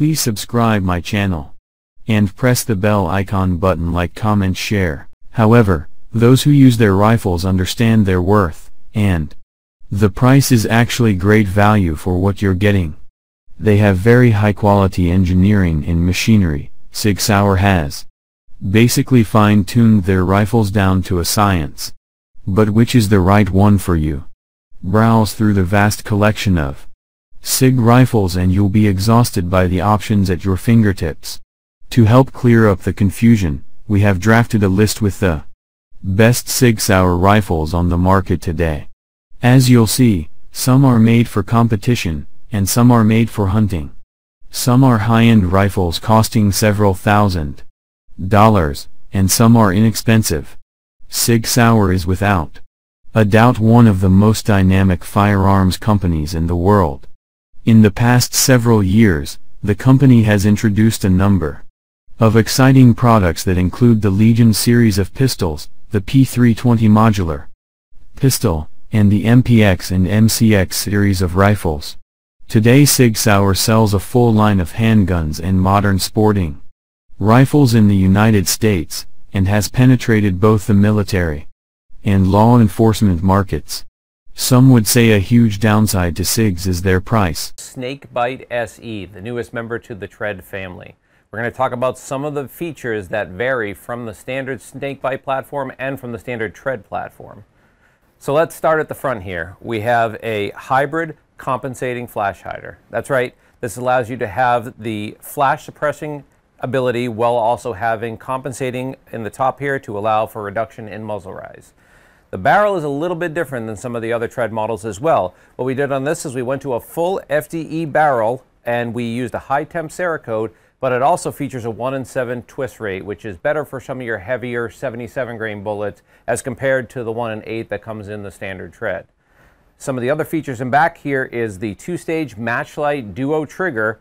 Please subscribe my channel. And press the bell icon button, like, comment, share. However, those who use their rifles understand their worth, and the price is actually great value for what you're getting. They have very high quality engineering and machinery. Sig Sauer has basically fine-tuned their rifles down to a science. But which is the right one for you? Browse through the vast collection of Sig rifles and you'll be exhausted by the options at your fingertips. To help clear up the confusion, we have drafted a list with the best Sig Sauer rifles on the market today. As you'll see, some are made for competition, and some are made for hunting. Some are high-end rifles costing several $1,000s, and some are inexpensive. Sig Sauer is without a doubt one of the most dynamic firearms companies in the world. In the past several years, the company has introduced a number of exciting products that include the Legion series of pistols, the P320 modular pistol, and the MPX and MCX series of rifles. Today Sig Sauer sells a full line of handguns and modern sporting rifles in the United States, and has penetrated both the military and law enforcement markets. Some would say a huge downside to Sig's is their price. Snakebite SE, the newest member to the Tread family. We're going to talk about some of the features that vary from the standard Snakebite platform and from the standard Tread platform. So let's start at the front here. We have a hybrid compensating flash hider. That's right, this allows you to have the flash suppressing ability while also having compensating in the top here to allow for reduction in muzzle rise. The barrel is a little bit different than some of the other Tread models as well. What we did on this is we went to a full FDE barrel and we used a high temp Cerakote, but it also features a 1-in-7 twist rate, which is better for some of your heavier 77 grain bullets as compared to the 1-in-8 that comes in the standard Tread. Some of the other features in back here is the 2-stage matchlight duo trigger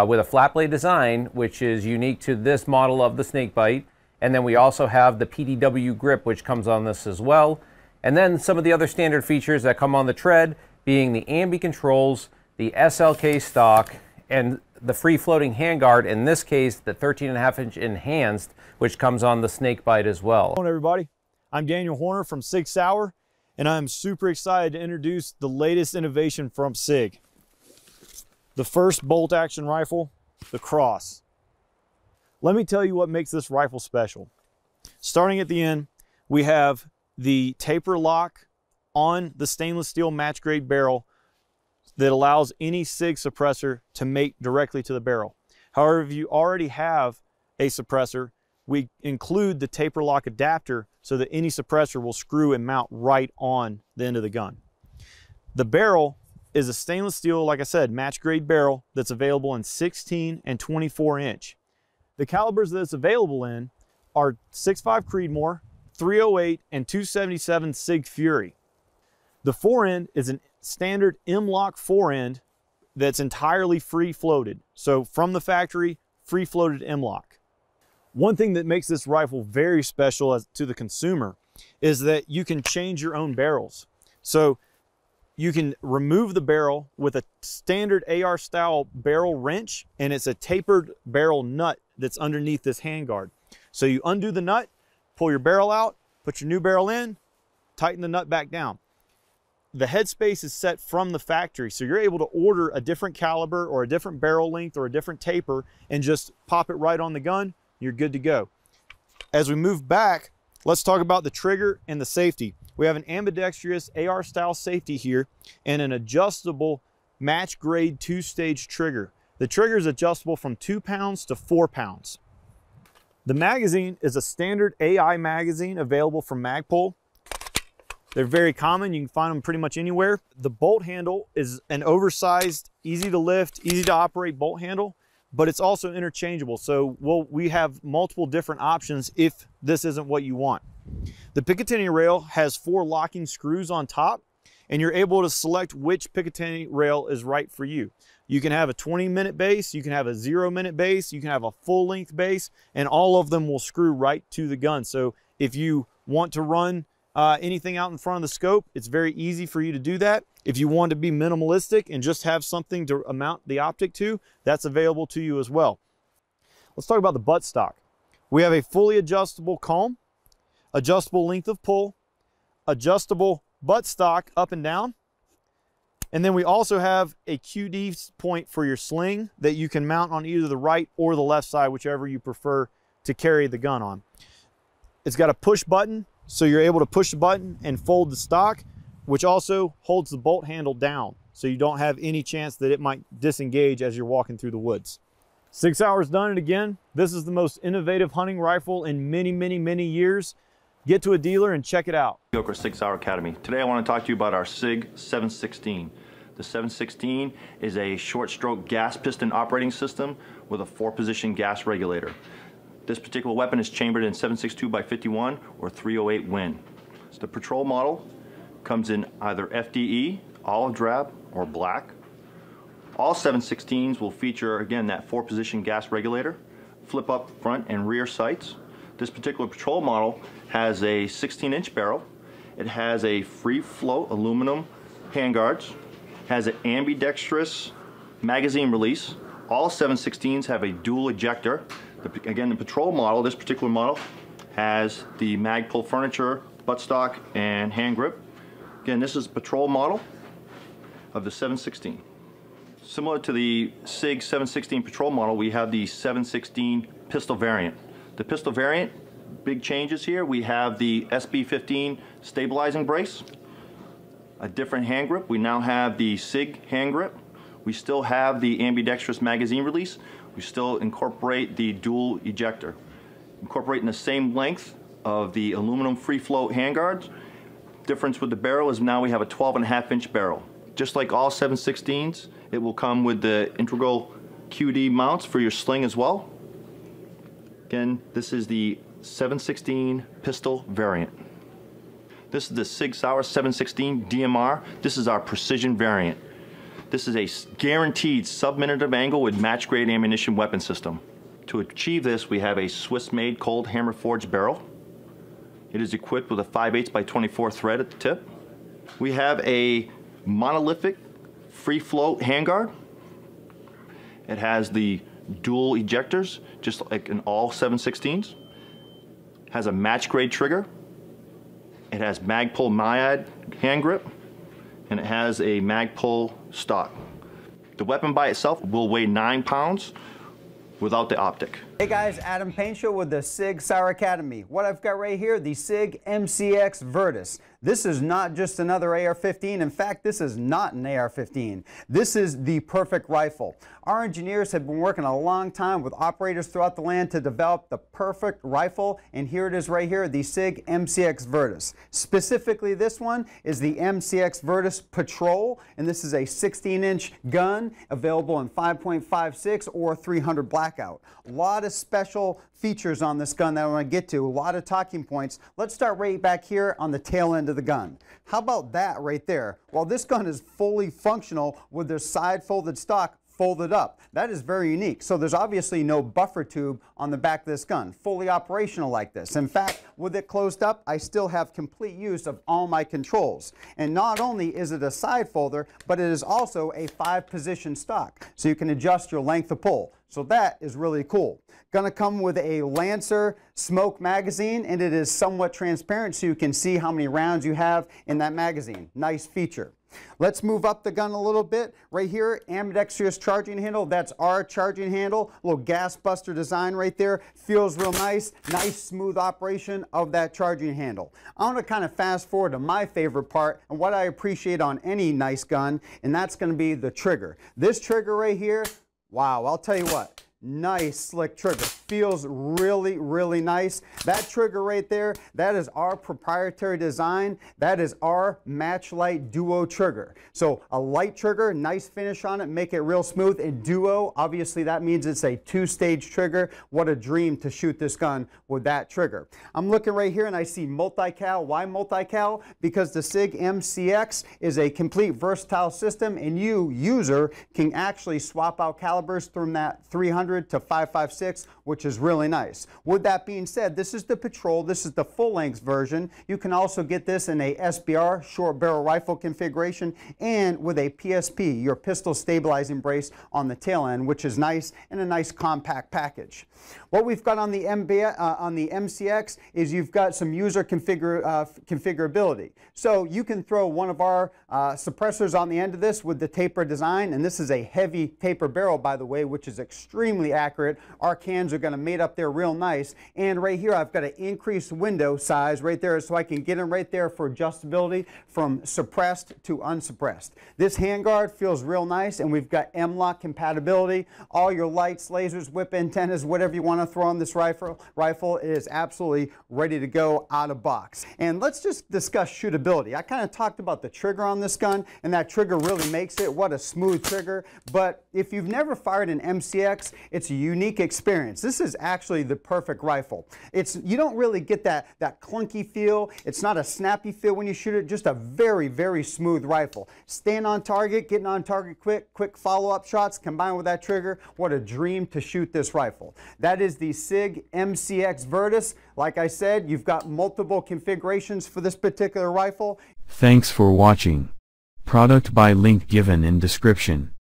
with a flat blade design, which is unique to this model of the Snakebite. And then we also have the PDW grip, which comes on this as well. And then some of the other standard features that come on the Tread being the ambi controls, the SLK stock, and the free-floating handguard, in this case the 13.5-inch enhanced, which comes on the Snakebite as well. Hello everybody, I'm Daniel Horner from Sig Sauer, and I'm super excited to introduce the latest innovation from Sig. The first bolt-action rifle, the Cross. Let me tell you what makes this rifle special. Starting at the end, we have the taper lock on the stainless steel match grade barrel that allows any Sig suppressor to mate directly to the barrel. However, if you already have a suppressor, we include the taper lock adapter so that any suppressor will screw and mount right on the end of the gun. The barrel is a stainless steel, like I said, match grade barrel that's available in 16 and 24 inch. The calibers that it's available in are 6.5 Creedmoor, 308, and 277 Sig Fury. The forend is an standard M-LOK forend that's entirely free floated. So from the factory, free floated M-LOK. One thing that makes this rifle very special to the consumer is that you can change your own barrels. So you can remove the barrel with a standard AR style barrel wrench, and it's a tapered barrel nut that's underneath this handguard. So you undo the nut, pull your barrel out, put your new barrel in, tighten the nut back down. The headspace is set from the factory, so you're able to order a different caliber or a different barrel length or a different taper and just pop it right on the gun. You're good to go. As we move back, let's talk about the trigger and the safety. We have an ambidextrous AR style safety here and an adjustable match grade 2-stage trigger. The trigger is adjustable from 2 pounds to 4 pounds. The magazine is a standard AI magazine available from Magpul. They're very common. You can find them pretty much anywhere. The bolt handle is an oversized, easy to lift, easy to operate bolt handle, but it's also interchangeable. So we have multiple different options if this isn't what you want. The Picatinny rail has 4 locking screws on top, and you're able to select which Picatinny rail is right for you. You can have a 20-minute base, you can have a 0-minute base, you can have a full-length base, and all of them will screw right to the gun. So if you want to run anything out in front of the scope, it's very easy for you to do that. If you want to be minimalistic and just have something to mount the optic to, that's available to you as well. Let's talk about the buttstock. We have a fully adjustable comb, adjustable length of pull, adjustable buttstock up and down, and then we also have a QD point for your sling that you can mount on either the right or the left side, whichever you prefer to carry the gun on. It's got a push button, so you're able to push the button and fold the stock, which also holds the bolt handle down, so you don't have any chance that it might disengage as you're walking through the woods. Sig Sauer's done it again. This is the most innovative hunting rifle in many, many, many years. Get to a dealer and check it out. Sig Sauer Academy. Today I want to talk to you about our Sig 716. The 716 is a short stroke gas piston operating system with a 4-position gas regulator. This particular weapon is chambered in 7.62 by 51 or 308 Win. So the patrol model comes in either FDE, olive drab, or black. All 716s will feature, again, that 4-position gas regulator, flip up front and rear sights. This particular patrol model has a 16-inch barrel. It has a free float aluminum handguards, has an ambidextrous magazine release. All 716s have a dual ejector. Again, the patrol model, this particular model, has the Magpul furniture, buttstock, and hand grip. Again, this is a patrol model of the 716. Similar to the Sig 716 patrol model, we have the 716 pistol variant. The pistol variant, big changes here. We have the SB15 stabilizing brace, a different hand grip. We now have the Sig hand grip. We still have the ambidextrous magazine release. We still incorporate the dual ejector. Incorporating the same length of the aluminum free float handguards. Difference with the barrel is now we have a 12.5-inch barrel. Just like all 716s, it will come with the integral QD mounts for your sling as well. Again, this is the 716 pistol variant. This is the Sig Sauer 716 DMR. This is our precision variant. This is a guaranteed sub-minute angle with match grade ammunition weapon system. To achieve this, we have a Swiss-made cold hammer forged barrel. It is equipped with a 5/8 by 24 thread at the tip. We have a monolithic free float handguard. It has the dual ejectors, just like in all 716s. Has a match grade trigger. It has Magpul Myad hand grip, and it has a Magpul stock. The weapon by itself will weigh 9 pounds without the optic. Hey guys, Adam Paintshow with the Sig Sauer Academy. What I've got right here, the Sig MCX Vertice. This is not just another AR-15. In fact, this is not an AR-15. This is the perfect rifle. Our engineers have been working a long time with operators throughout the land to develop the perfect rifle, and here it is right here, the Sig MCX Vertice. Specifically, this one is the MCX Vertice Patrol, and this is a 16-inch gun available in 5.56 or 300 blackout. A lot of special features on this gun that I want to get to, a lot of talking points. Let's start right back here on the tail end of the gun. How about that right there? Well, this gun is fully functional with their side folded stock folded up. That is very unique. So there's obviously no buffer tube on the back of this gun, fully operational like this. In fact, with it closed up, I still have complete use of all my controls. And not only is it a side folder, but it is also a 5-position stock, so you can adjust your length of pull. So that is really cool. Gonna come with a Lancer smoke magazine, and it is somewhat transparent so you can see how many rounds you have in that magazine. Nice feature. Let's move up the gun a little bit. Right here, ambidextrous charging handle. That's our charging handle. A little gas buster design right there. Feels real nice. Nice smooth operation of that charging handle. I want to kind of fast forward to my favorite part and what I appreciate on any nice gun, and that's going to be the trigger. This trigger right here, wow, I'll tell you what. Nice slick trigger. Feels really, really nice. That trigger right there, that is our proprietary design. That is our match light duo trigger. So a light trigger, nice finish on it, make it real smooth. And duo, obviously that means it's a 2-stage trigger. What a dream to shoot this gun with that trigger. I'm looking right here and I see multi-cal. Why multi-cal? Because the Sig MCX is a complete versatile system, and you, user, can actually swap out calibers from that 300 to 5.56, which which is really nice. With that being said, this is the Patrol. This is the full-length version. You can also get this in a SBR, short barrel rifle configuration, and with a PSP, your pistol stabilizing brace on the tail end, which is nice, and a nice compact package. What we've got on the MCX is you've got some user configurability. So you can throw one of our suppressors on the end of this with the taper design, and this is a heavy taper barrel, by the way, which is extremely accurate. Our cans are going to mate up there real nice, and right here I've got an increased window size right there so I can get in right there for adjustability from suppressed to unsuppressed. This handguard feels real nice, and we've got M-LOK compatibility. All your lights, lasers, whip antennas, whatever you want to throw on this rifle, it is absolutely ready to go out of box. And let's just discuss shootability. I kind of talked about the trigger on this gun, and that trigger really makes it. What a smooth trigger. But if you've never fired an MCX, it's a unique experience. This is actually the perfect rifle. You don't really get that clunky feel. It's not a snappy feel when you shoot it, just a very, very smooth rifle. Staying on target, getting on target quick follow-up shots combined with that trigger, what a dream to shoot this rifle. That is the Sig MCX Vertice. Like I said, you've got multiple configurations for this particular rifle. Thanks for watching. Product by link given in description.